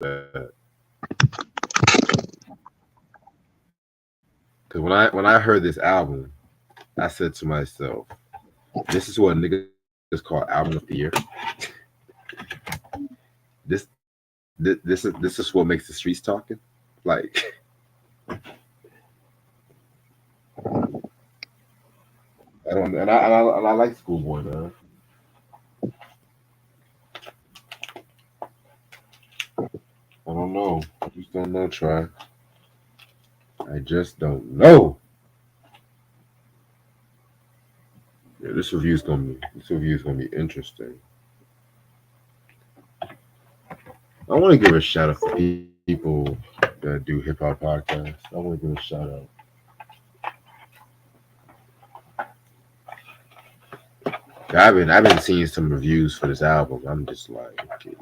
that. Because when I heard this album, I said to myself, "This is what niggas call album of the year. This this is what makes the streets talking. Like I don't and I like Schoolboy, man. I don't know. I just don't know. Try. I just don't know. Yeah, this review is gonna be interesting. I want to give a shout out to people that do hip hop podcasts. I want to give a shout out. I've been seeing some reviews for this album. I'm just like, okay.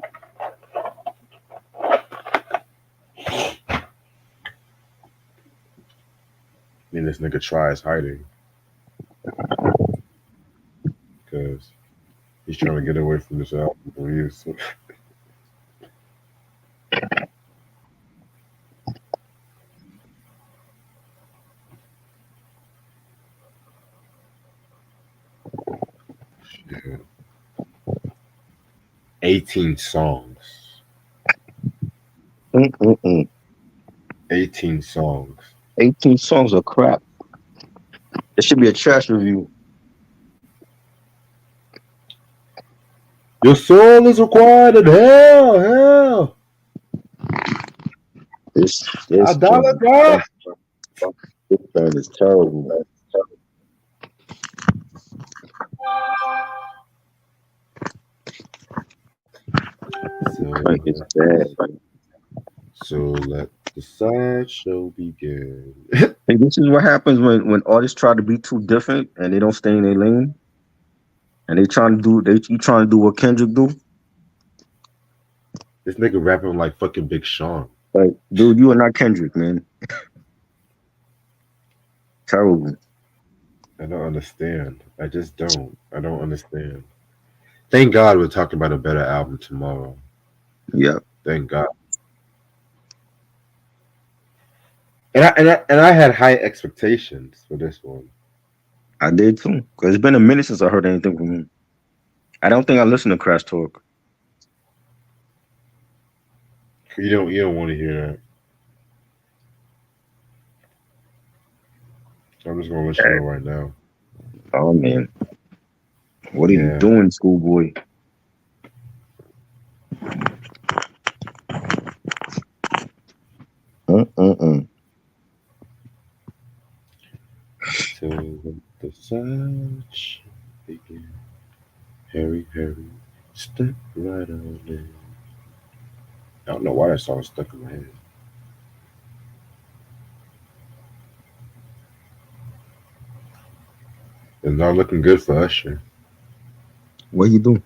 I mean, this nigga tries hiding because he's trying to get away from this album reviews. Shit. 18 songs. Mm-mm-mm. 18 songs. 18 songs of crap. It should be a trash review. Your soul is required in hell, hell. This A this dollar joint, God. this joint is terrible. Like it's So, bad. so let the sideshow begin. Hey, this is what happens when artists try to be too different and they don't stay in their lane and they you trying to do what Kendrick do. This nigga rapping like fucking Big Sean. Like, dude, you are not Kendrick, man. Terrible. I don't understand. I just don't. I don't understand. Thank God we're talking about a better album tomorrow. Yeah, Thank God. And I had high expectations for this one. I did too. Cause it's been a minute since I heard anything from him. I don't think I listened to Crash Talk. You don't want to hear that. I'm just gonna let you know right now. Oh man, what are you Yeah. doing, schoolboy? Mm-mm-mm. So let the search begin. Harry, Harry, step right on in. I don't know why that song is stuck in my head. It's not looking good for Usher. What you do?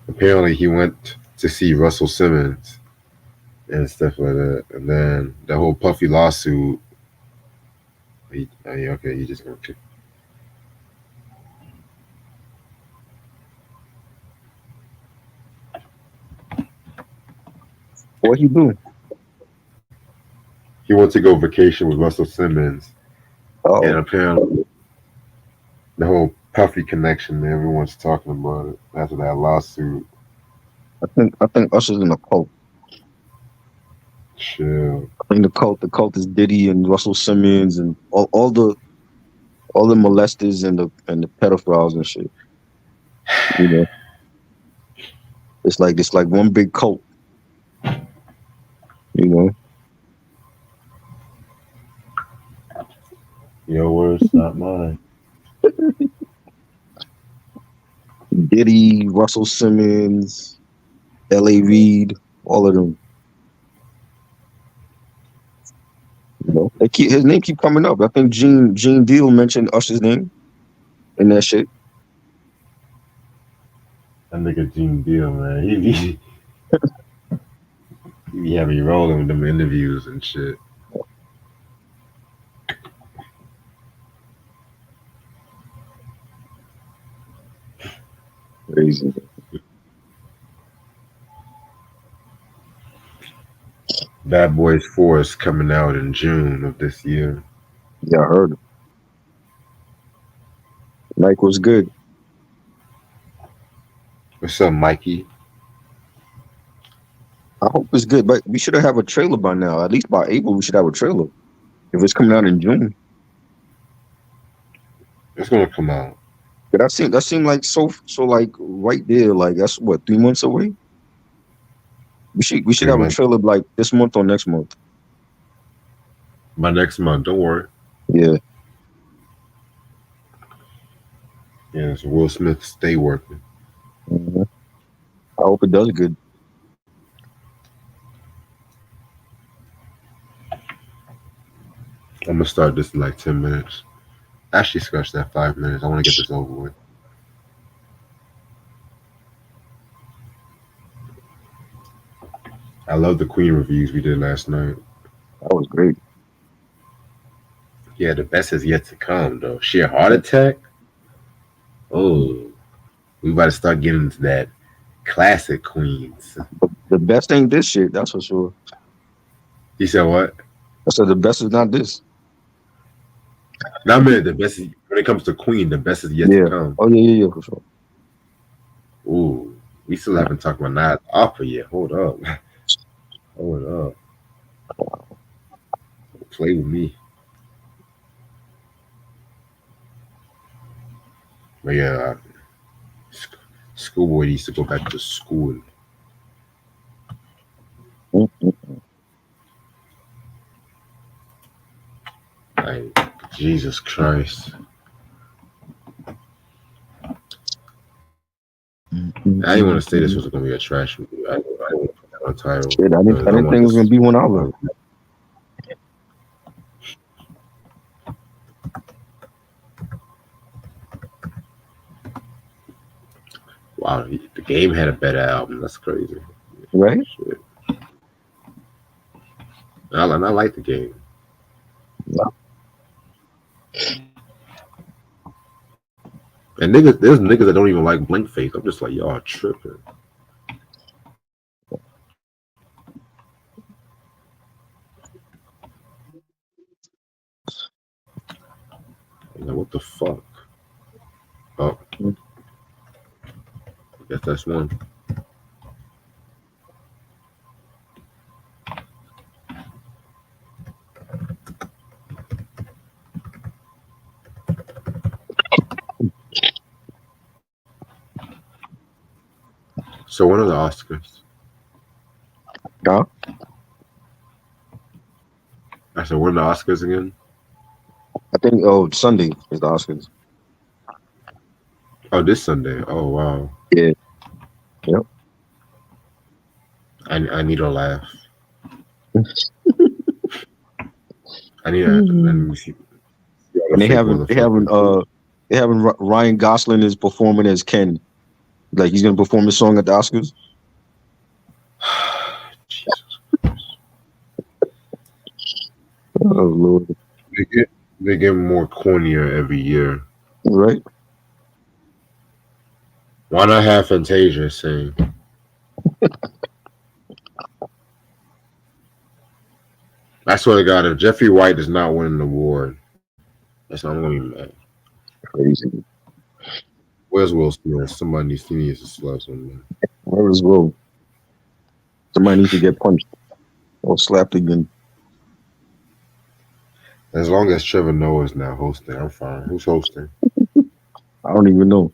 Apparently, he went to see Russell Simmons and stuff like that. And then the whole Puffy lawsuit. Okay, he just gonna kick. What you do? He went to go vacation with Russell Simmons, and Oh, apparently the whole Puffy connection. Everyone's talking about it after that lawsuit. I think Usher's in a cult. Chill. I think the cult is Diddy and Russell Simmons and all the molesters and the pedophiles and shit. You know, it's like one big cult. You know, Your words, not mine. Diddy, Russell Simmons, L.A. Reid, all of them. You know, his name keep coming up. I think Gene Deal mentioned Usher's name in that shit. That nigga Gene Deal, man. He had me rolling with them interviews and shit. Crazy. Bad Boys 4 is coming out in June of this year. Yeah, I heard. Like was good. What's up, Mikey? I hope it's good, but we should have a trailer by now. At least by April, we should have a trailer. If it's coming out in June, It's gonna come out but that seemed like so like right there. Like that's what 3 months away. We should three have a months trailer like this month or next month. by next month. Don't worry. Yeah. Yeah, so Will Smith stay working. Mhm. I hope it does good. I'm gonna start this in like 10 minutes. Actually, scratch that 5 minutes. I want to get this over with. I love the Queen reviews we did last night. That was great. Yeah, the best is yet to come though. Sheer heart attack. Oh, we about to start getting into that classic Queens. The best ain't this shit. That's for sure. You said what? I said the best is not this. Not minute. The best is, when it comes to Queen, the best is yet to Yeah. come. Oh yeah, for sure. Ooh, we still haven't talked about Night Opera yet. Hold up, hold up. Play with me. But yeah, Schoolboy needs to go back to school. Mhm. Like Jesus Christ. I didn't want to say this was gonna be a trash movie. I didn't want to put that on the title Shit, because I I didn't want think it was gonna this. be one either. Wow, the game had a better album. That's crazy. Right? Shit. I like the game. And niggas, there's niggas that don't even like Blink Face. I'm just like, y'all tripping. Like, what the fuck? Oh, I guess that's one. So when are the Oscars? Huh? I said, when are the Oscars again? I think Sunday is the Oscars. Oh, this Sunday. Oh wow. Yeah. Yep. I need a laugh. I need a let Mhm. me see all And the fake motherfuckers. they having Ryan Gosling is performing as Ken. Like he's gonna perform his song at the Oscars. Jesus. Oh Lord. They get they get more cornier every year. Right? Why not have Fantasia sing? I swear to God, if Jeffrey White does not win an award, that's not I'm gonna be mad. Crazy. Where's Will Smith? Somebody needs to slap someone. Where is Will? Somebody needs to get punched or slapped again. As long as Trevor Noah is now hosting, I'm fine. Who's hosting? I don't even know.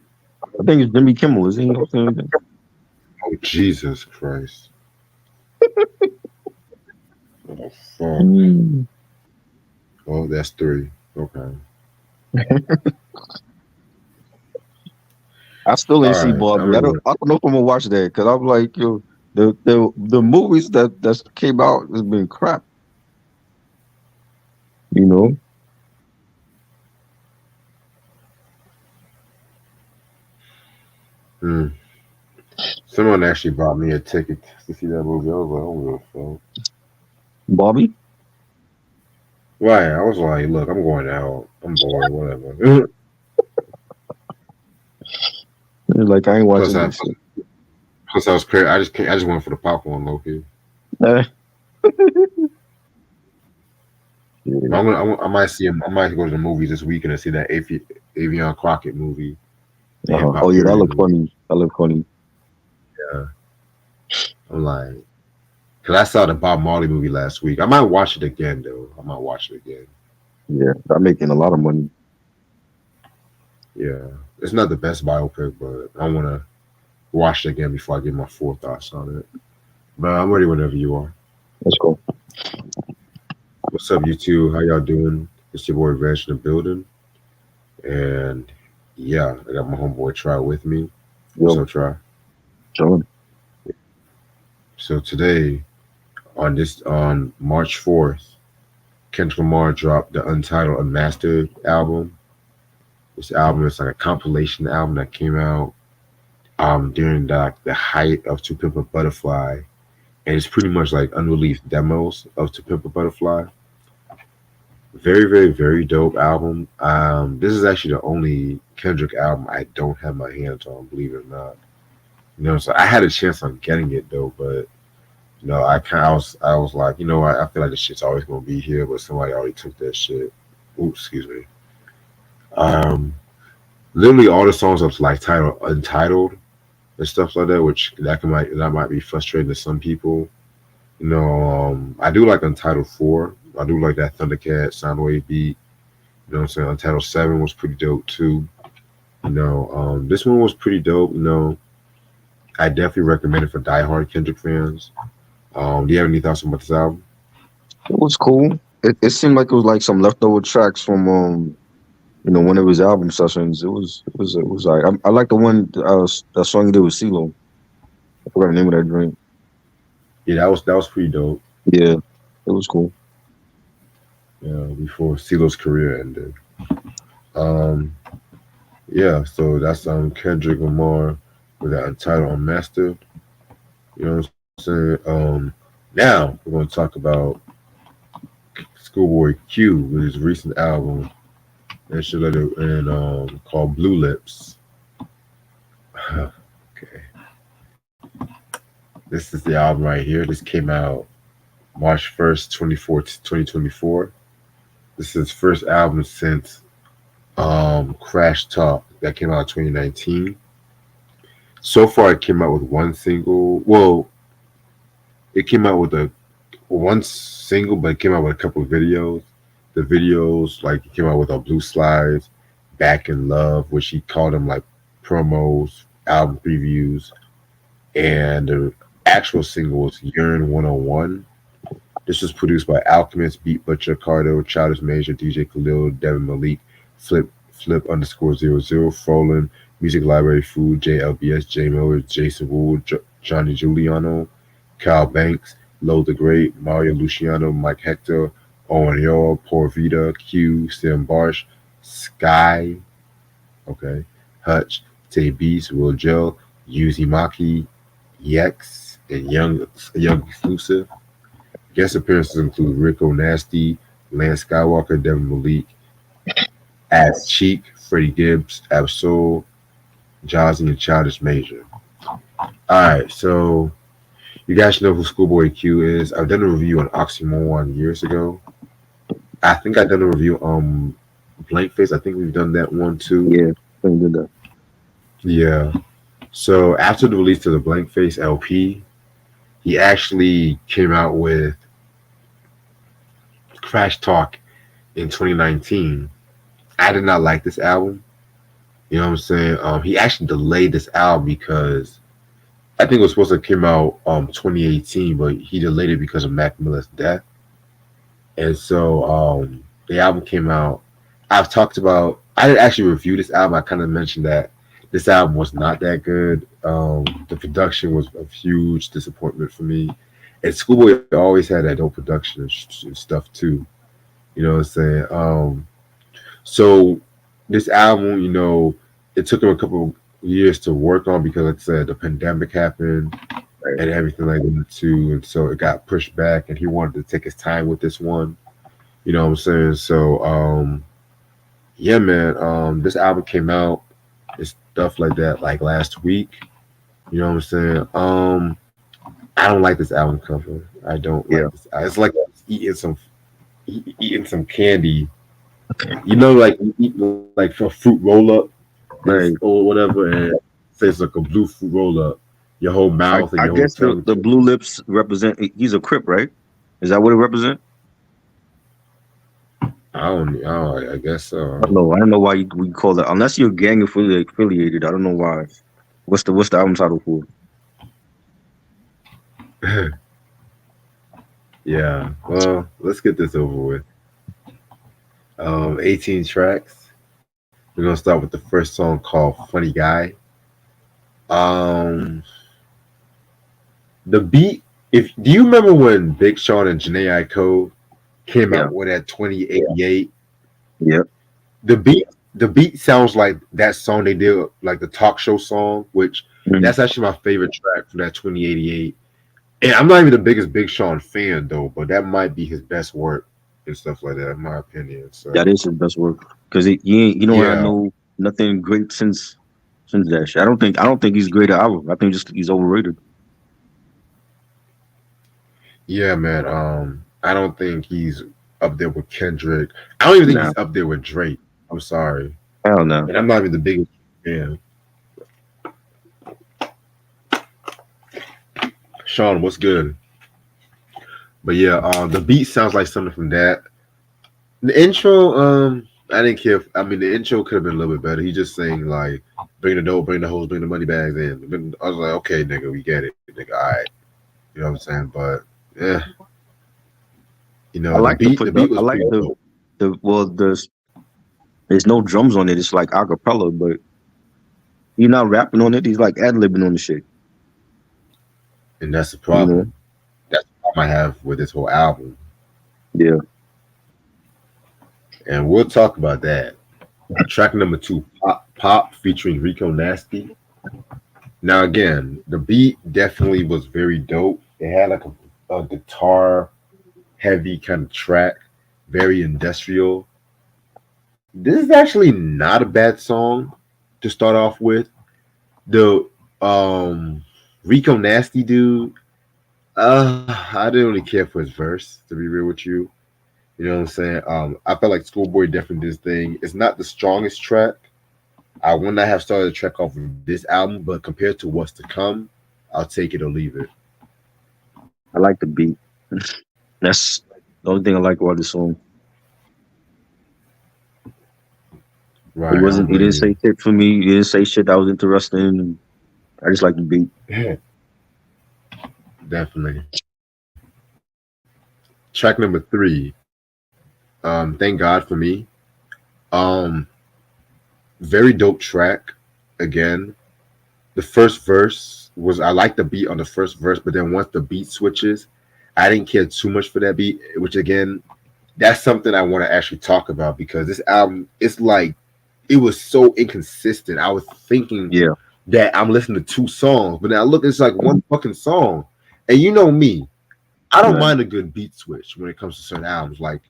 I think it's Jimmy Kimmel. Is he hosting anything? Oh Jesus Christ! What the fuck? Mm. Oh, that's three. Okay. I still All ain't see right. Barbie. I don't know if I'm gonna watch that because I'm like, yo, the movies that came out has been crap. You know, Hmm. Someone actually bought me a ticket to see that movie. I was like, oh, well, fuck. Barbie. Right. I was like, look, I'm going out. I'm bored. Whatever. Like I ain't plus, watching I this shit. plus I was crazy. I just went for the popcorn, low key. Eh. Yeah. I might see him. I might go to the movies this weekend and see that Avion Crockett movie, the hip Uh-huh. Oh hop yeah, that parody looked movie. funny. That looked funny. Yeah, I'm like, cause I saw the Bob Marley movie last week. I might watch it again though. I might watch it again. Yeah, that making a lot of money. Yeah, it's not the best biopic, but I want to watch it again before I give my full thoughts on it. But I'm ready whenever you are. Let's go. What's up, you two? How y'all doing? It's your boy Reg in the building, and yeah, I got my homeboy Try with me. What's Yo, up, Try? John. So today, on March 4th, Kendrick Lamar dropped the Untitled Unmastered album. This album is like a compilation album that came out during the height of To Pimp a Butterfly, and it's pretty much like unreleased demos of To Pimp a Butterfly. Very, very, very dope album. This is actually the only Kendrick album I don't have my hands on, believe it or not. So I had a chance on getting it though, but I was like, you know what, I feel like this shit's always gonna be here, but somebody already took that shit. Oops, excuse me. Um, Literally all the songs up to like title Untitled and stuff like that, which that might be frustrating to some people. I do like Untitled 4. I do like that Thundercat Soundwave beat. You know what I'm saying? Untitled 7 was pretty dope too. This one was pretty dope. I definitely recommend it for diehard Kendrick fans. Do you have any thoughts about this album? It was cool. It seemed like it was like some leftover tracks from one of his album sessions. It was like I like the one that song he did with CeeLo. I forgot the name of that drink. Yeah, that was pretty dope. Yeah, it was cool. Before CeeLo's career ended. Um, yeah, so that's Kendrick Lamar with that Untitled Unmastered. You know what I'm saying? Now we're going to talk about Schoolboy Q with his recent album and called Blue Lips. Okay, this is the album right here. This came out March 1st, 2024. This is his first album since Crash Talk that came out in 2019. So far, it came out with one single. Well, it came out with a one single, but it came out with a couple of videos. The videos, like, it came out with a Blue Slides, Back in Love, which he called them like promos, album previews, and the actual single was Yearn 101. This was produced by Alchemist, Beat Butcher, Cardo, Childish Major, DJ Khalil, Devin Malik, Flip_00, Frolan, Music Library Food, JLBS, J Miller, Jason Wood, Johnny Giuliano, Kyle Banks, Lo the Great, Mario Luciano, Mike Hector, Owen Yor, Poor Vita, Q, Sam Barsh, Sky, okay, Hutch, Tay Beast, Will Joe, Yuzi Maki, Yex, and Young Exclusive. Guest appearances include Rico Nasty, Lance Skywalker, Devin Malik, Ass Cheek, Freddie Gibbs, Absol, Jazzy, and Childish Major. Alright, so you guys know who Schoolboy Q is. I've done a review on Oxymoron years ago. I think I've done a review on Blank Face. I think we've done that one too. Yeah, I think he did that. Yeah. So after the release of the Blank Face LP, he actually came out with Crash Talk in 2019. I did not like this album. You know what I'm saying? He actually delayed this album because I think it was supposed to come out 2018, but he delayed it because of Mac Miller's death. And so the album came out. I didn't actually review this album. I kind of mentioned that this album was not that good. The production was a huge disappointment for me. And Schoolboy always had that dope production and stuff too. You know what I'm saying? So this album, it took him a couple of years to work on because, like I said, the pandemic happened Right. and everything like that too, and so it got pushed back. And he wanted to take his time with this one. You know what I'm saying? So, yeah, man. This album came out, and stuff like that, like last week. You know what I'm saying? I don't like this album cover. I don't Yeah, like this. It's like eating some candy. You know, like you eat like for fruit roll up right. or whatever, and say it's like a blue fruit roll up. Your whole mouth and I your whole guess tongue. the blue lips represent. He's a Crip, right? Is that what it represent? I guess I don't know. I don't know why we call that unless you're gang affiliated. I don't know why. What's the album title for? yeah. Well, let's get this over with. 18 tracks. We're gonna start with the first song called "Funny Guy." Um, the beat. If do you remember when Big Sean and Janae Aiko came Yeah, out with that 2088? yeah. The beat sounds like that song they did, like the talk show song, which Mhm. that's actually my favorite track from that 2088. And I'm not even the biggest Big Sean fan though, but that might be his best work and stuff like that, in my opinion. That So is his best work because you don't have yeah, no nothing great since that shit. I don't think he's great at album. I think just he's overrated. yeah, man. I don't think he's up there with Kendrick. I don't even think Nah, he's up there with Drake. I'm sorry, hell no. and I'm not even the biggest fan. Sean, what's good? But yeah, the beat sounds like something from that. The intro, I didn't care. I mean, the intro could have been a little bit better. He just saying like, "Bring the dough, bring the hoes, bring the money bags in." I was like, "Okay, nigga, we get it, nigga. All right." You know what I'm saying? But yeah, I the like the beat, the beat I was like pretty dope, there's no drums on it. It's like acapella, but he's not rapping on it. He's like ad libbing on the shit. and that's the You know? problem. That's the problem I have with this whole album, Yeah. and we'll talk about that. Track number two, Pop featuring Rico Nasty. Now again, the beat definitely was very dope. It had like a guitar heavy kind of track, very industrial. This is actually not a bad song to start off with. The Rico Nasty dude, I didn't really care for his verse, to be real with you. You know what I'm saying? I felt like Schoolboy definitely did his thing. It's not the strongest track. I would not have started the track off with this album, but compared to what's to come, I'll take it or leave it. I like the beat. That's the only thing I like about the song. Right, I don't He blame didn't you. say shit for me. He didn't say shit I was interested in. And I just like the beat. Definitely. Track number three, Thank God for Me. Um, Very dope track. Again, the first verse was I like the beat on the first verse, but then once the beat switches, I didn't care too much for that beat. Which again, that's something I want to actually talk about because this album, it's like it was so inconsistent. I was thinking Yeah. that I'm listening to two songs, but now look, it's like one fucking song. And you know me, I don't Right. mind a good beat switch when it comes to certain albums. Like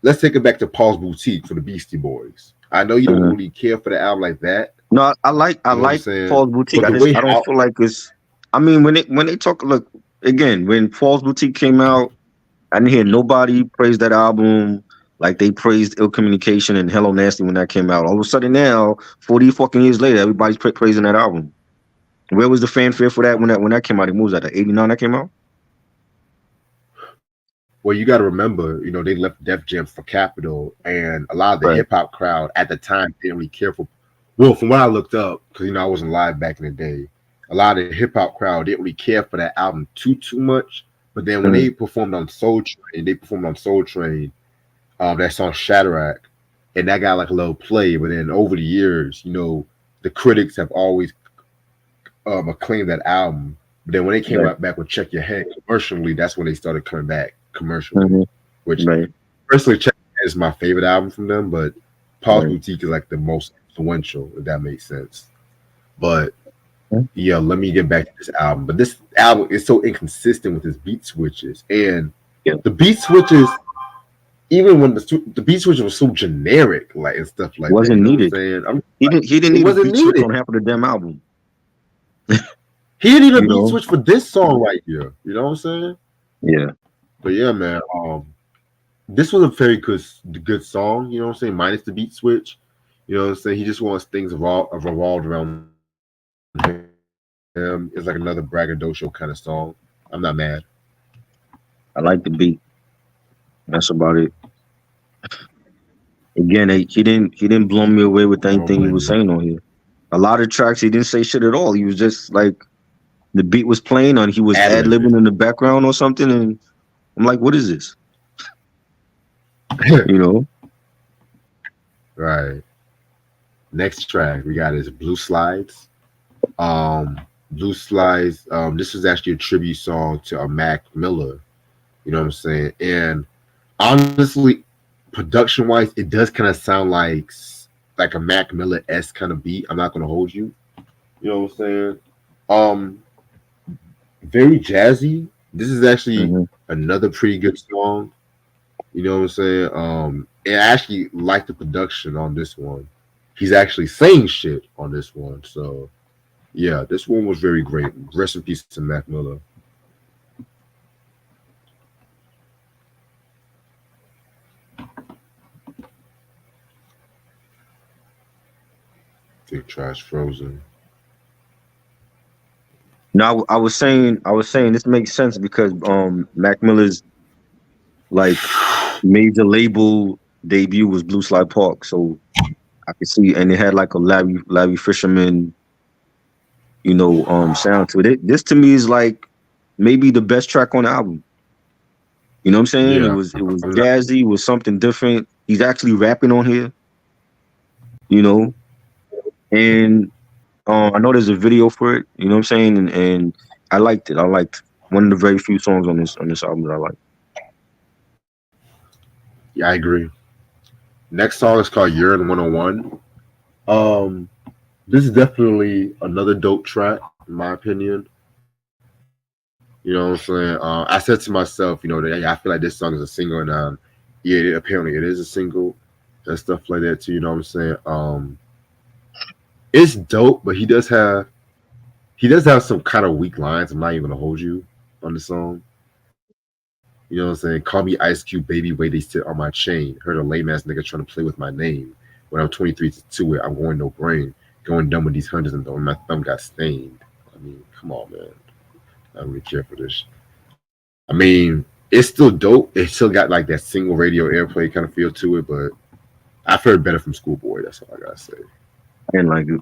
let's take it back to Paul's Boutique for the Beastie Boys. I know you don't Uh-huh. really care for the album like that. No, I You know what I'm like saying? Paul's Boutique. But the way I don't how feel like it's. I mean, when they talk, look again when Paul's Boutique came out, I didn't hear nobody praise that album like they praised Ill Communication and Hello Nasty when that came out. All of a sudden now, 40 fucking years later, everybody's praising that album. Where was the fanfare for that when that came out? It was at the 89 that came out. well, you got to remember, they left Def Jam for Capitol, and a lot of the Right. hip hop crowd at the time didn't really care for. Well, from what I looked up, because I wasn't live back in the day, a lot of the hip hop crowd didn't really care for that album too much. But then when Mhm. They performed on Soul Train, that song Shadrach, and that got like a little play. But then over the years, the critics have always acclaimed that album. But then when they came Right. out back with Check Your Head commercially, that's when they started coming back commercially. Mhm. Which Right. personally, Check Your Head is my favorite album from them, but Paul's Right. Boutique is like the most influential, if that makes sense. But Mhm. yeah, let me get back to this album. But this album is so inconsistent with its beat switches, and Yeah. the beat switches, even when the beat switches were so generic, like and stuff like that. You Wasn't know what I'm needed. saying? He didn't It need a wasn't beat switch needed. on half of the damn album. He didn't even You beat know? switch for this song right here. You know what I'm saying? Yeah. But yeah, man. This was a very good song. You know what I'm saying? Minus the beat switch. You know what I'm saying? He just wants things revolved around him. It's like another braggadocio kind of song. I'm not mad. I like the beat. That's about it. Again, he didn't blow me away with I don't anything he blame was you. saying on here. A lot of tracks he didn't say shit at all. He was just like the beat was playing and he was Ad ad libbing. libbing in the background or something, and I'm like, what is this? You know? Right. Next track we got is Blue Slides. Um, Blue Slides. This was actually a tribute song to Mac Miller. You know what I'm saying? And honestly, production wise, it does kind of sound like a Mac Miller s kind of beat. I'm not gonna hold you. You know what I'm saying? Um, Very jazzy. This is actually Hmm. another pretty good song. You know what I'm saying? And I actually like the production on this one. He's actually saying shit on this one. So yeah, this one was very great. Rest in peace to Mac Miller. Big Trash Frozen. Now I was saying this makes sense because Mac Miller's like major label debut was Blue Slide Park, so I could see, and it had like a Larry Fisherman, sound to it. This to me is like maybe the best track on the album. You know what I'm saying? It Yeah, was it was I'm not. jazzy, it was something different. He's actually rapping on here, you know, and I know there's a video for it. You know what I'm saying? And I liked it. I liked one of the very few songs on this album that I like. Yeah, I agree. Next song is called Urine 101. Um, this is definitely another dope track, in my opinion. You know what I'm saying? I said to myself, that yeah, I feel like this song is a single, and yeah, apparently it is a single and stuff like that too. You know what I'm saying? It's dope, but he does have some kind of weak lines. I'm not even gonna hold you on the song. You know what I'm saying? Call me Ice Cube, baby, way they sit on my chain. Heard a lame ass nigga trying to play with my name. When I'm 23 to it, I'm going no brain. Going dumb with these hundreds and my thumb got stained. I mean, come on, man. I don't really care for this. I mean, it's still dope. It still got like that single radio airplay kind of feel to it, but I've heard better from Schoolboy. That's all I gotta say. I didn't like it.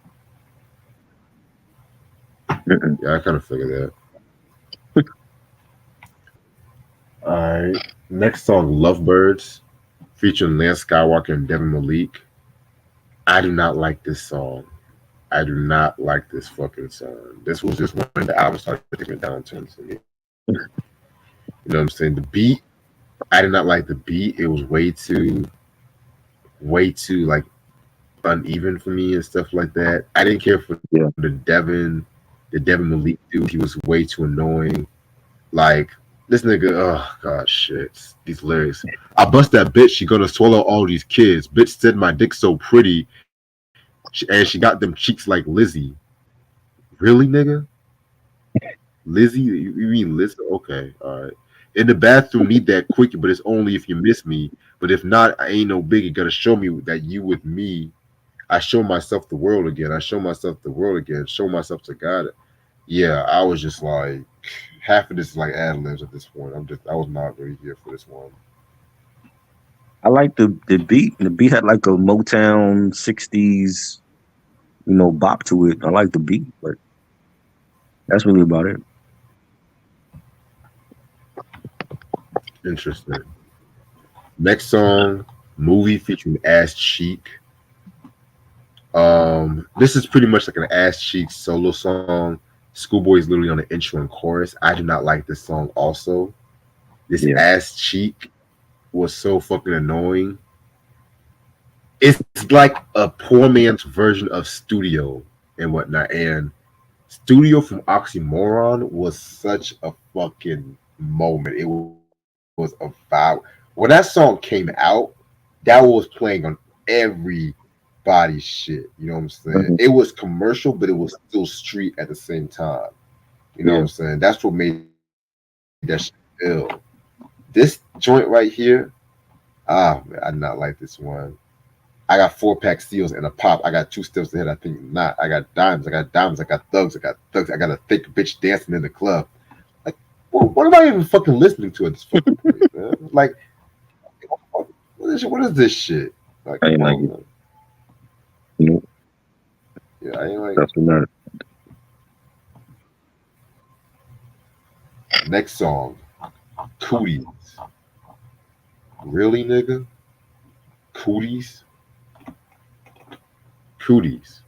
Mm-mm. Yeah, I kind of figured that. All right. Next song, Lovebirds, featuring Lance Skywalker and Devin Malik. I do not like this song. I do not like this fucking song. This was just when the album started taking a downturn for me. You know what I'm saying? The beat, I did not like the beat. It was way too like uneven for me and stuff like that. I didn't care for Yeah. the Devin Malik dude. He was way too annoying. Like this nigga, oh god, shit. These lyrics. I bust that bitch. She gonna swallow all these kids. Bitch said my dick so pretty, and she got them cheeks like Lizzie. Really, nigga? Lizzie? You mean Liz? Okay, all right. In the bathroom, need that quickie, but it's only if you miss me. But if not, I ain't no biggie. Gotta show me that you with me. I show myself the world again. I show myself the world again. Show myself to God. Yeah, I was just like, half of this is like ad libs at this point. I was not really here for this one. I like the beat. The beat had like a Motown '60s, bop to it. I like the beat, but that's really about it. Interesting. Next song, movie featuring Ass Cheek. This is pretty much like an Ass Cheek solo song. Schoolboy is literally on the intro and chorus. I do not like this song. Also, this Yeah. Ass Cheek was so fucking annoying. It's like a poor man's version of Studio and whatnot. And Studio from Oxymoron was such a fucking moment. It was a vibe. When that song came out, that was playing on everybody's shit. You know what I'm saying? It Mhm. was commercial, but it was still street at the same time. You know what Yeah. I'm saying? That's what made that shit ill. This joint right here, man, I did not like this one. I got 4-pack steals and a pop. I got 2 steps ahead. I think not. I got dimes. I got diamonds. I got thugs. I got thugs. I got a thick bitch dancing in the club. Like, what am I even fucking listening to at this fucking point, man? Like, what is this shit? Like, I come ain't like on, it. man. You know, Yeah, I ain't like it. that's not. Next song, Cooties. Really, nigga? Cooties? Cooties.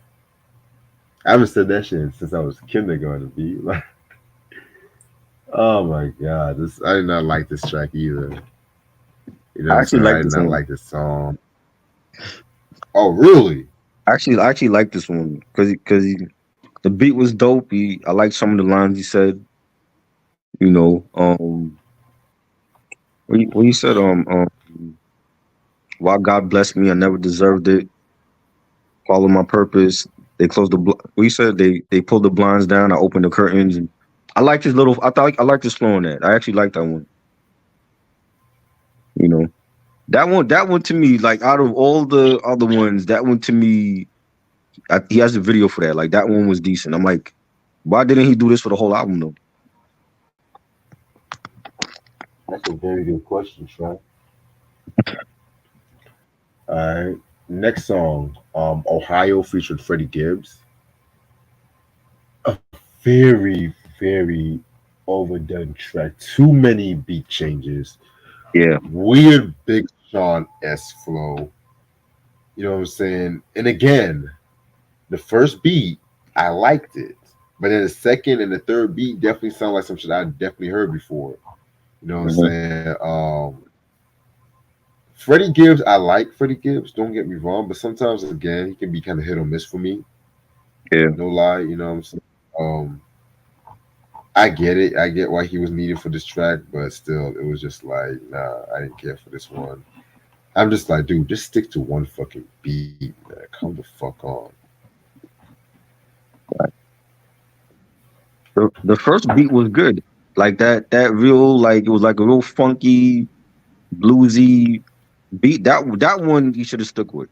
I haven't said that shit since I was kindergarten, B. Like, oh my god, this I did not like this track either. You know what I I'm actually saying? I like did this not one. like this song. Oh, really? I actually like this one because the beat was dope. I like some of the lines he said. You know, what he said, while God blessed me, I never deserved it. Follow my purpose. They closed the. What he said, they pulled the blinds down. I opened the curtains, and I like this little. I like this flow on that. I actually like that one. You know, that one to me, like out of all the other ones, that one to me, he has a video for that. Like that one was decent. I'm like, why didn't he do this for the whole album though? That's a very good question, Trey. All right. Next song, Ohio featured Freddie Gibbs. A very, very overdone track. Too many beat changes. Yeah. Weird Big Sean S flow. You know what I'm saying? And again, the first beat, I liked it. But then the second and the third beat definitely sound like some shit I definitely heard before. You know what I'm Hmm. saying? Freddie Gibbs, I like Freddie Gibbs, don't get me wrong, but sometimes again he can be kind of hit or miss for me. Yeah. No lie, you know what I'm saying? I get it. I get why he was needed for this track, but still, it was just like, nah, I didn't care for this one. I'm just like, dude, just stick to one fucking beat, man. Come the fuck on. The first beat was good. Like that real like it was like a real funky bluesy beat. That one you should have stuck with.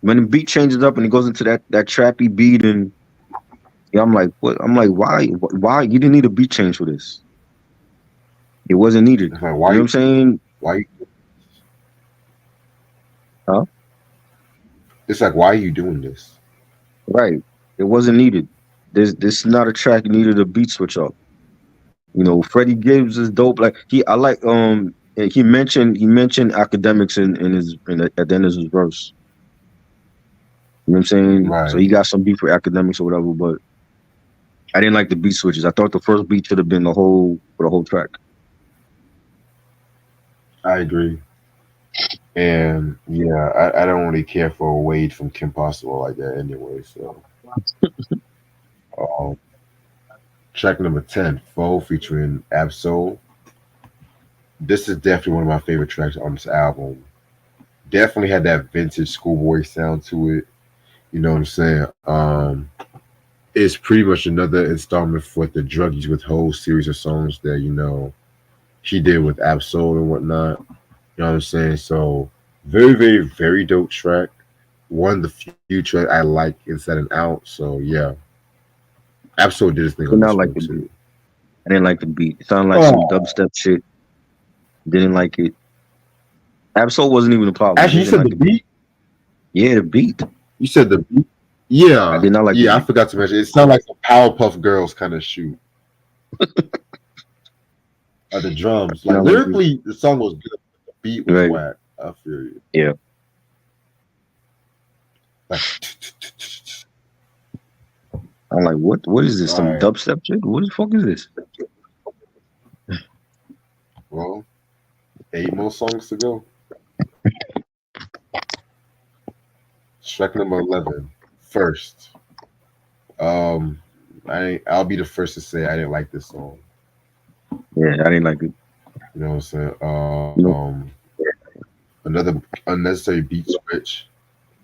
When the beat changes up and it goes into that trappy beat and yeah, I'm like, what? I'm like, why you didn't need a beat change for this? It wasn't needed. It's like, You know what I'm saying? why, you, Huh? it's like, why are you doing this? Right. It wasn't needed. This is not a track you needed a beat switch up. You know, Freddie Gibbs is dope. Like I like he mentioned academics at the end of his verse. You know what I'm saying? So Right. he got some beef for academics or whatever, but I didn't like the beat switches. I thought the first beat should have been the whole track. I agree. And yeah, I don't really care for Wade from Kim Possible like that anyway. So, um, track number 10, Foe featuring Absol. This is definitely one of my favorite tracks on this album. Definitely had that vintage Schoolboy sound to it. You know what I'm saying? It's pretty much another installment for the Druggies with Whole series of songs that he did with Absol and whatnot. You know what I'm saying? So very, very, very dope track. One of the few tracks I like inside and out. So yeah, Absol did his thing on Did this not one like the too. beat. I didn't like the beat. It sounded like some Oh, dubstep shit. Didn't like it. Absol wasn't even a problem. I actually, you just didn't said like the the beat. beat. Yeah, the beat. You said the beat. I Yeah, did not like the yeah. I beat. forgot to mention. It sounded like some Powerpuff Girls kind of shoot. The drums, Did like not like it. lyrically, the song was good. But the beat was Right. whack. I feel you. Yeah. Like, I'm like, what is this? all Some right. dubstep shit? What the fuck is this? Well, 8 more songs to go. Track number 11. First. Um, I'll be the first to say I didn't like this song. Yeah, I didn't like it. You know what I'm saying? You know, Another unnecessary beat switch.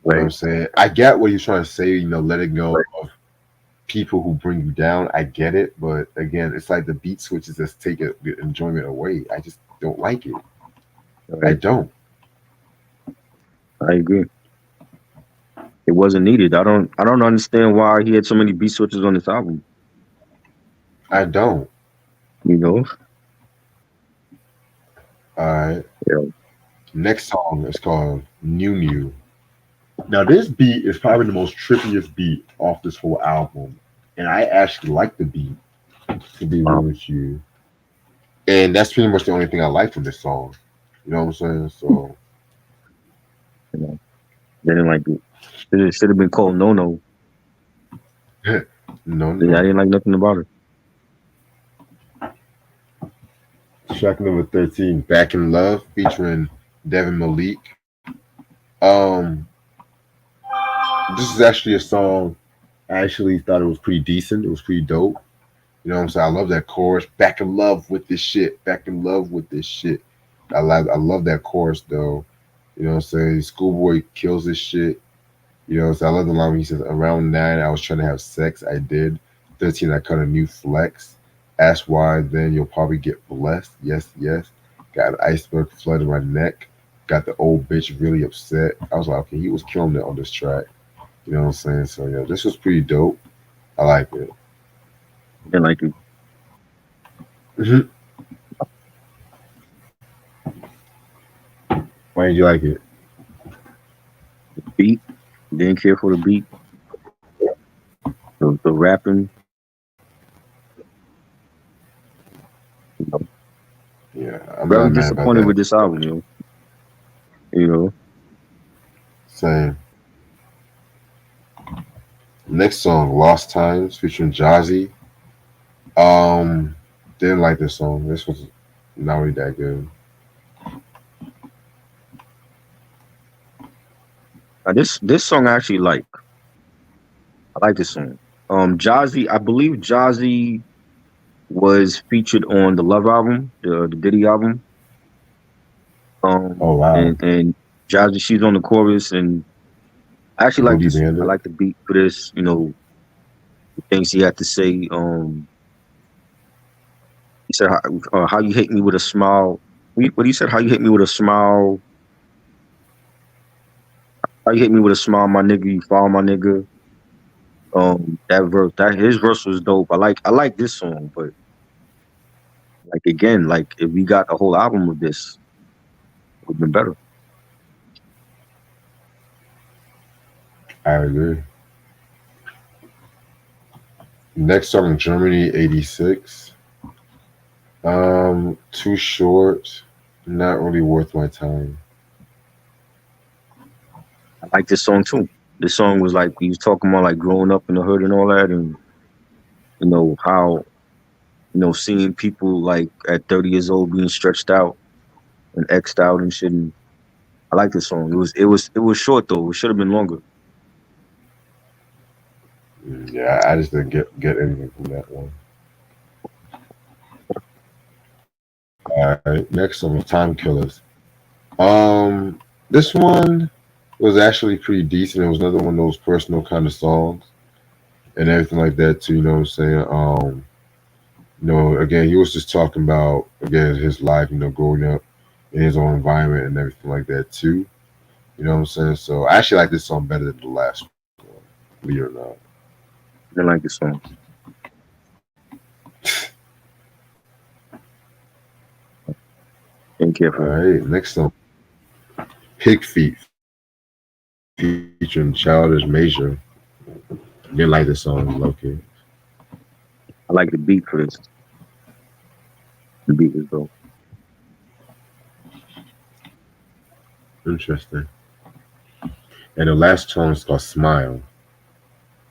You know what I'm right. saying? I get what he's trying to say. Let it go of people who bring you down. I get it, but again, it's like the beat switches just take it, the enjoyment away. I just don't like it. All I right, don't. I agree. It wasn't needed. I don't understand why he had so many beat switches on this album. I don't. You know? All right. Yeah. Next song is called New New. Now this beat is probably the most trippiest beat off this whole album, and I actually like the beat. To be real Um, with you, and that's pretty much the only thing I like from this song. You know what I'm saying? So you know, didn't like it. It should have been called No No. no, Yeah, I no. didn't like nothing about it. Track number 13, Back in Love, featuring Devin Malik. Um, this is actually a song I actually thought it was pretty decent. It was pretty dope. You know what I'm saying? I love that chorus. Back in love with this shit. Back in love with this shit. I love that chorus though. You know what I'm saying? Schoolboy kills this shit. You know, so I love the line when he says, around 9, I was trying to have sex. I did. 13, I cut a new flex. Ask why, then you'll probably get blessed. Yes, yes. Got an iceberg flooding my neck. Got the old bitch really upset. I was like, okay, he was killing it on this track. You know what I'm saying? So, yeah, this was pretty dope. I like it. Didn't like it. Mhm. Why did you like it? Beat. Didn't care for the beat. The rapping. You know, Yeah, I'm very not mad about disappointed that. with this album, you know. Same. Next song, Lost Times, featuring Jazzy. Um, didn't like this song. This was not really that good. This song I actually like. I like this song. Jazzy, I believe Jazzy was featured on the Love album, the Diddy album. Oh wow, And Jazzy, she's on the chorus, and I actually like Booty this one. I Bandit. like the beat for this. You know, the things he had to say. He said, "How you hate me with a smile." What he said? How you hate me with a smile? How you hate me with a smile, my nigga? You follow my nigga. That verse, that his verse was dope. I like this song, but like again, like if we got a whole album of this, it would have been better. I agree. Next song, Germany '86. Too short. Not really worth my time. I like this song too. This song was like he was talking about like growing up in the hood and all that, and you know how seeing people like at 30 years old being stretched out and xed out and shit. And I like this song. It was short though. It should have been longer. Yeah, I just didn't get anything from that one. All right, next song, Time Killers. This one was actually pretty decent. It was another one of those personal kind of songs and everything like that too. You know what I'm saying? Again, he was just talking about again his life. Growing up in his own environment and everything like that too. You know what I'm saying? So I actually like this song better than the last one, believe it or not. I didn't like this song. Didn't care All for it. right, next song, Pig Feet featuring Childish Major. Didn't like this song, low-key. I like the beat for this. The beat was dope. Interesting. And the last song is called Smile.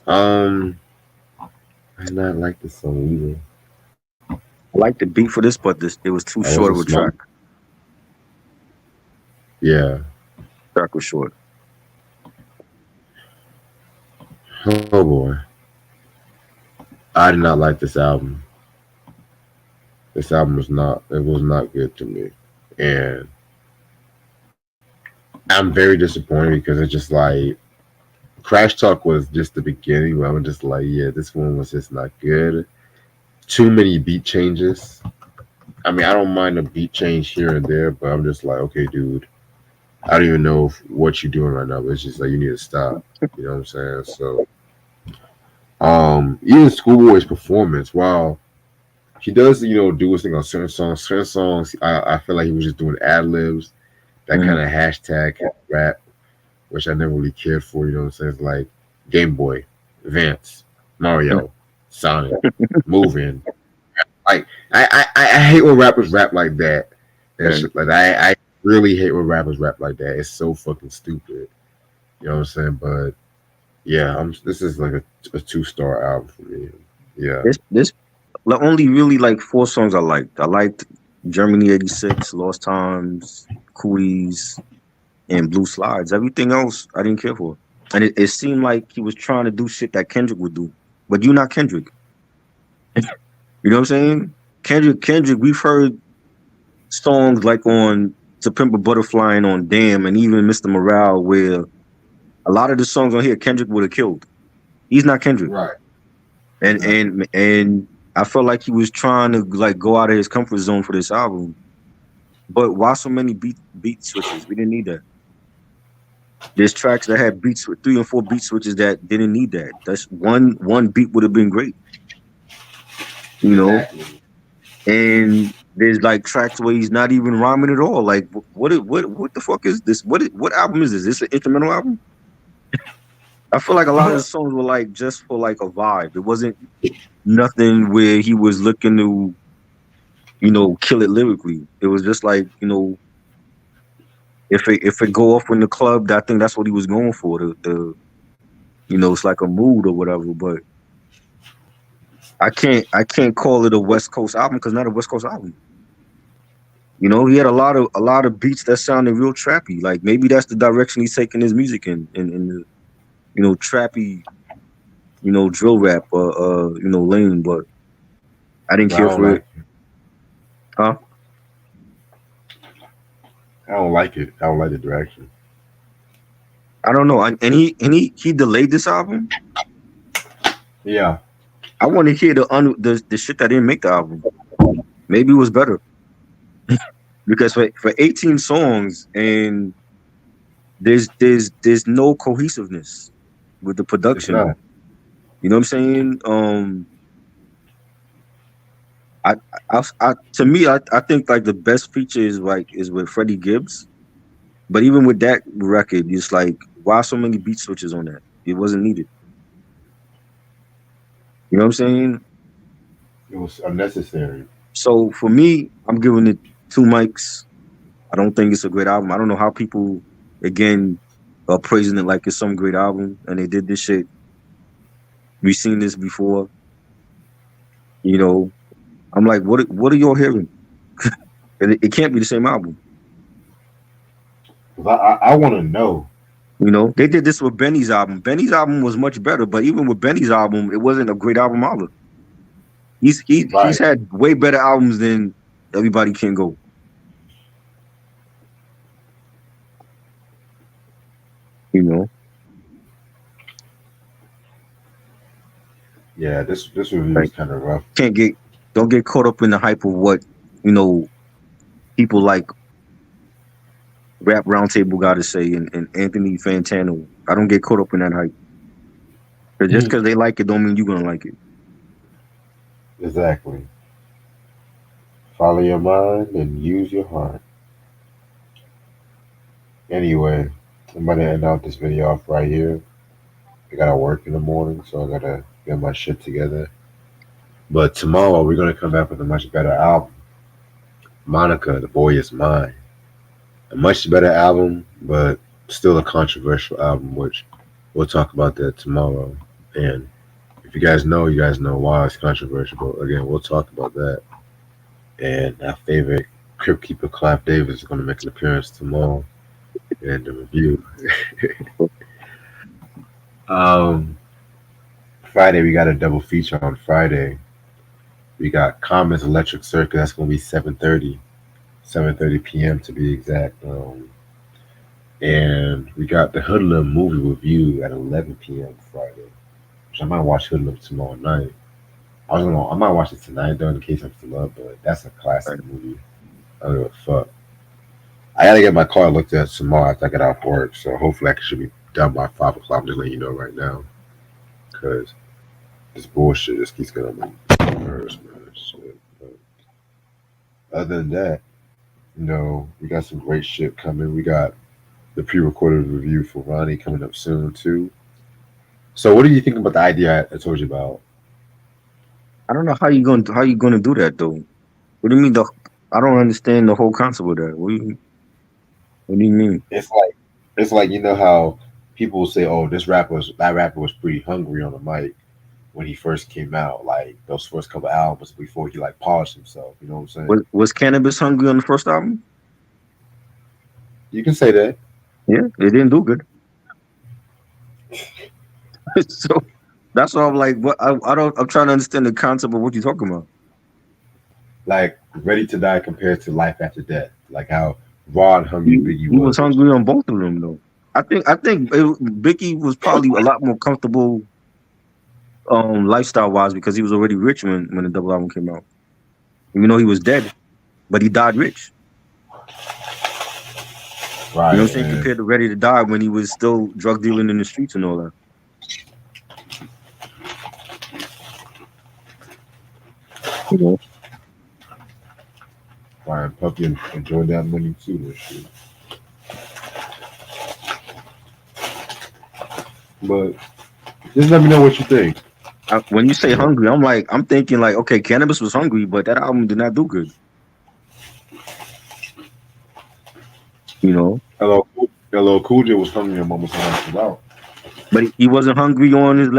Um, I did not like this song either. I like the beat for this, but this it was too I short wasn't of a smart. track. Yeah. Track was short. Oh boy. I did not like this album. This album was not. It was not good to me, and I'm very disappointed because it's just like Crash Talk was just the beginning, but I'm just like, yeah, this one was just not good. Too many beat changes. I mean, I don't mind a beat change here and there, but I'm just like, okay, dude, I don't even know what you're doing right now, but it's just like you need to stop. You know what I'm saying? So, even Schoolboy's performance, wow, he does, do his thing on certain songs. Certain songs, I feel like he was just doing ad libs, that kind Mhm. of hashtag rap, which I never really cared for. You know what I'm saying? It's like Game Boy, Vance, Mario, Sonic, moving. Like I hate when rappers rap like that. And Okay. shit like that. I really hate when rappers rap like that. It's so fucking stupid. You know what I'm saying? But yeah, this is like a 2-star album for me. Yeah. This only really like four songs I liked. I liked Germany '86, Lost Times, Cooties, and Blue Slides. Everything else I didn't care for. And it seemed like he was trying to do shit that Kendrick would do. But you're not Kendrick. You know what I'm saying? Kendrick, we've heard songs like on To Pimp a Butterfly and on Damn and even Mr. Morale where a lot of the songs on here Kendrick would have killed. He's not Kendrick. Right. And Exactly. I felt like he was trying to like go out of his comfort zone for this album. But why so many beat switches? We didn't need that. There's tracks that had beats with 3 and 4 beat switches that didn't need that. That's one beat would have been great, you know. Exactly. And there's like tracks where he's not even rhyming at all. Like what the fuck is this? What album is this? Is this an instrumental album? I feel like a lot of the songs were like just for like a vibe. It wasn't nothing where he was looking to, kill it lyrically. It was just like, if it go off in the club, I think that's what he was going for. It's like a mood or whatever. But I can't call it a West Coast album because not a West Coast album. He had a lot of beats that sounded real trappy. Like maybe that's the direction he's taking his music in the trappy, drill rap lane. But I didn't I care don't for it. like. Huh? I don't like it. I don't like the direction. I don't know. And he delayed this album. Yeah. I want to hear the shit that didn't make the album. Maybe it was better because for 18 songs and there's no cohesiveness with the It's not. production. You know what I'm saying? To me, I think like the best feature is with Freddie Gibbs. But even with that record, it's like why so many beat switches on that? It wasn't needed. You know what I'm saying? It was unnecessary. So for me, I'm giving it 2 mics. I don't think it's a great album. I don't know how people again are praising it like it's some great album, and they did this shit. We've seen this before. You know, I'm like, what are y'all hearing? And it can't be the same album. 'Cause I want to know. They did this with Benny's album. Benny's album was much better, but even with Benny's album, it wasn't a great album either. He's Right. had way better albums than Everybody Can Go. You know, Yeah. This review like is kind of rough. can't get don't get caught up in the hype of what you know people like Rap Roundtable got to say and Anthony Fantano. I don't get caught up in that hype. 'Cause just because they like it, don't mean you're gonna like it. Exactly. Follow your mind and use your heart. Anyway, I'm gonna end out this video off right here. I gotta work in the morning, so I gotta get my shit together. But tomorrow we're gonna come back with a much better album. Monica, The Boy Is Mine. A much better album, but still a controversial album, which we'll talk about that tomorrow. And if you guys know why it's controversial. But again, we'll talk about that. And our favorite Crypt Keeper Clive Davis is gonna make an appearance tomorrow in the review. um Friday we got a double feature on Friday. We got Common's Electric Circuit. That's gonna be 7:30 p.m. to be exact. And we got the Hoodlum movie review at 11 p.m. Friday, which I might watch Hoodlum tomorrow night. I might watch it tonight though, in case I'm still up. But that's a classic Right. movie. I don't give a fuck. I gotta get my car looked at tomorrow after I get off work, so hopefully I should be done by 5 o'clock. I'm just letting you know right now, because this bullshit just keeps getting on my nerves, man. Shit. But other than that, we got some great shit coming. We got the pre-recorded review for Ronnie coming up soon too. So, what do you think about the idea I told you about? I don't know how you gonna do that though. What do you mean the? I don't understand the whole concept of that. What do you mean? It's like how people say, "Oh, that rapper was pretty hungry on the mic when he first came out, like those first couple albums before he like polished himself." You know what I'm saying? Was Cannabis hungry on the first album? You can say that. Yeah, it didn't do good. So that's why I'm like, what? I don't. I'm trying to understand the concept of what you're talking about. Like Ready to Die compared to Life After Death, like how raw and hungry Biggie He was was. hungry on both of them though. Biggie was probably a lot more comfortable lifestyle wise because he was already rich when the double album came out. Even though he was dead, but he died rich. You know Right, what I'm saying? and Compared to Ready to Die when he was still drug dealing in the streets and all that. You know, Ryan Puppy enjoyed that money too and shit. But just let me know what you think. when you say You know, hungry, I'm thinking like, okay, Cannabis was hungry, but that album did not do good. You know, LL Cool J was hungry on Mama Said Out. but he wasn't hungry on his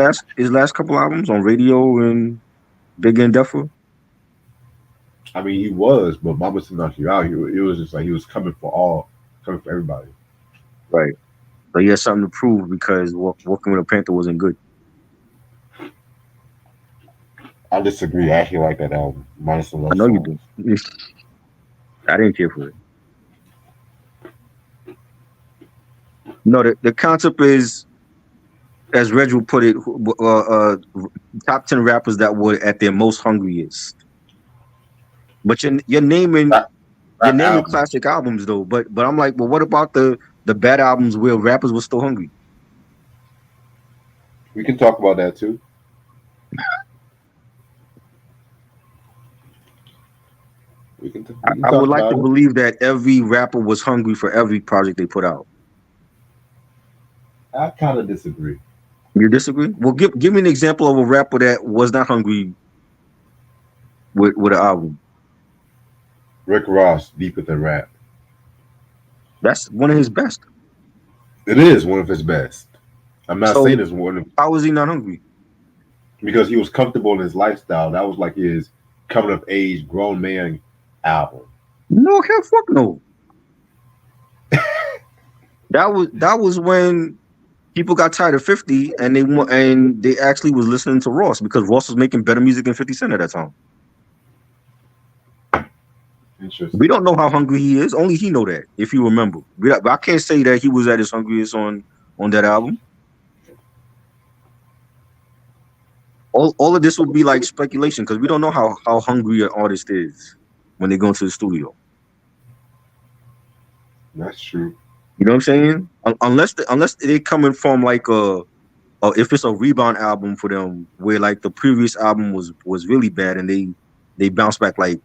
last couple albums on Radio and Big and Deffer. I mean, he was, but Mama Said Out. It was just like he was coming for everybody. Right. So he had something to prove because Walking with a Panther wasn't good. I disagree. I actually like that album, minus the I love know you songs. do. I didn't care for it. No, the concept is, as Reg will put it, top 10 rappers that were at their most hungriest. But you're naming Rap, you're rap naming albums. classic albums though. But I'm like, well, what about the bad albums where rappers were still hungry? We can talk about that too. We can I would talk like to about it. believe that every rapper was hungry for every project they put out. I kind of disagree. You disagree? Well, give me an example of a rapper that was not hungry with an album. Rick Ross, Deeper Than Rap. That's one of his best. It is one of his best. I'm not saying So it's one of, how is he not hungry? because he was comfortable in his lifestyle. That was like his coming of age grown man album. No, hell, fuck no. That was when people got tired of 50 and they actually was listening to Ross because Ross was making better music than 50 Cent at that time. We Interesting. don't know how hungry he is. Only he know that. If you remember, but I can't say that he was at his hungriest on that album. All of this would be like speculation because we don't know how hungry an artist is when they go into the studio. That's true. You know what I'm saying? Unless they coming from like if it's a rebound album for them where like the previous album was really bad and they bounce back like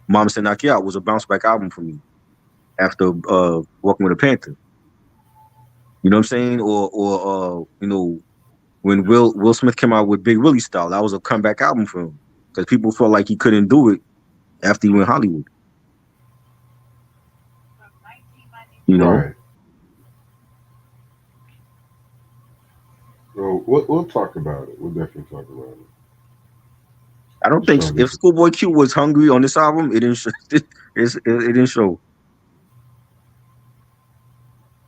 Mama Said Knock You Out was a bounce back album for me after Walking with a Panther. You know what I'm saying? Or when Will Smith came out with Big Willie Style, that was a comeback album for him because people felt like he couldn't do it after he went Hollywood. You know, Right. Well, we'll talk about it. We'll definitely talk about it. I don't Just think trying to if get. Schoolboy Q was hungry on this album, it didn't show. It didn't show.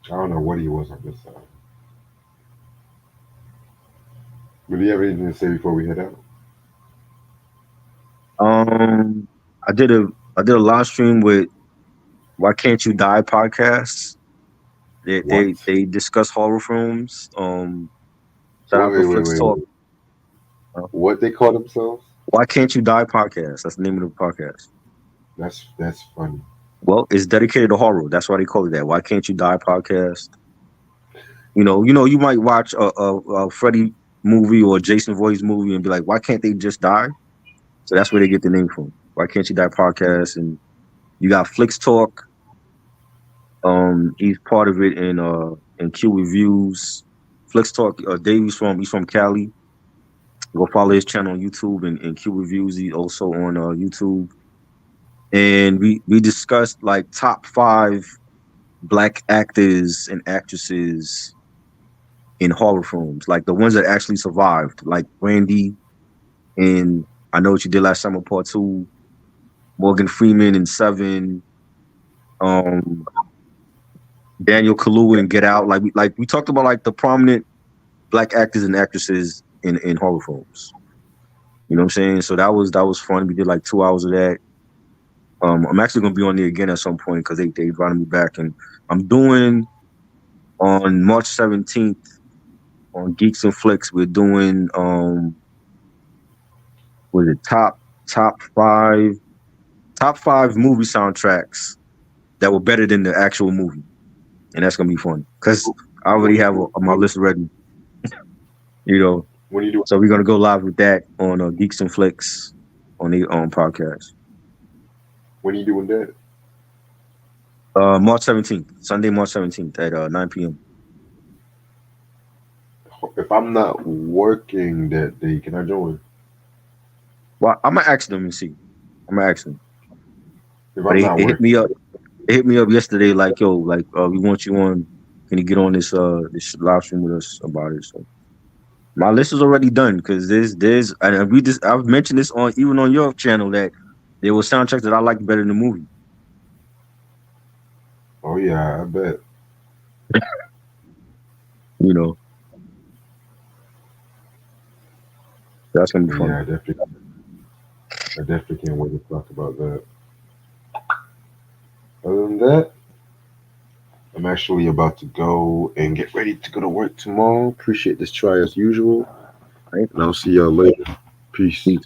I don't know what he was on this side. But do you have anything to say before we head out? Um, I did a live stream with Why Can't You Die podcast. They What? they they discuss horror films. Shout Wait, out to wait, wait, Flicks wait, Talk. wait. Uh, What they call themselves? Why Can't You Die podcast? That's the name of the podcast. That's funny. Well, it's dedicated to horror. That's why they call it that. Why Can't You Die podcast? You might watch a Freddy movie or a Jason Voorhees movie and be like, why can't they just die? So that's where they get the name from. Why Can't You Die podcast? And you got Flicks Talk. He's part of it in Q Reviews. Flicks Talk. Dave, he's from Cali. Go follow his channel on YouTube and Q Reviews. He also on YouTube. And we discussed like top five black actors and actresses in horror films, like the ones that actually survived, like Brandy and I Know What You Did Last Summer Part Two, Morgan Freeman in Seven, um, Daniel Kaluuya in Get Out. Like we talked about like the prominent black actors and actresses in horror films. You know what I'm saying? So that was fun. We did like 2 hours of that. I'm actually gonna be on there again at some point because they invited me back, and I'm doing on March 17th on Geeks and Flicks. We're doing was it top five movie soundtracks that were better than the actual movie, and that's gonna be fun because I When already you have my list ready. You know, when you do so we're gonna go live with that on Geeks and Flicks on the podcast. when you doing that? March 17th, Sunday, March 17th at 9 p.m. If I'm not working that day, can I join? Well, I'm gonna ask them and see. I'm gonna ask them, If but I'm they, not they hit working, me up. They hit me up yesterday, like, yo, like, we want you on. Can you get on this live stream with us about it? So my list is already done because there's and I've mentioned this on even on your channel that there were soundtracks that I liked better than the movie. oh yeah, I bet. You know, that's gonna be Yeah, fun. I definitely can't wait to talk about that. Other than that, I'm actually about to go and get ready to go to work tomorrow. Appreciate this try as usual, Right? and I'll see y'all later. Peace. Peace.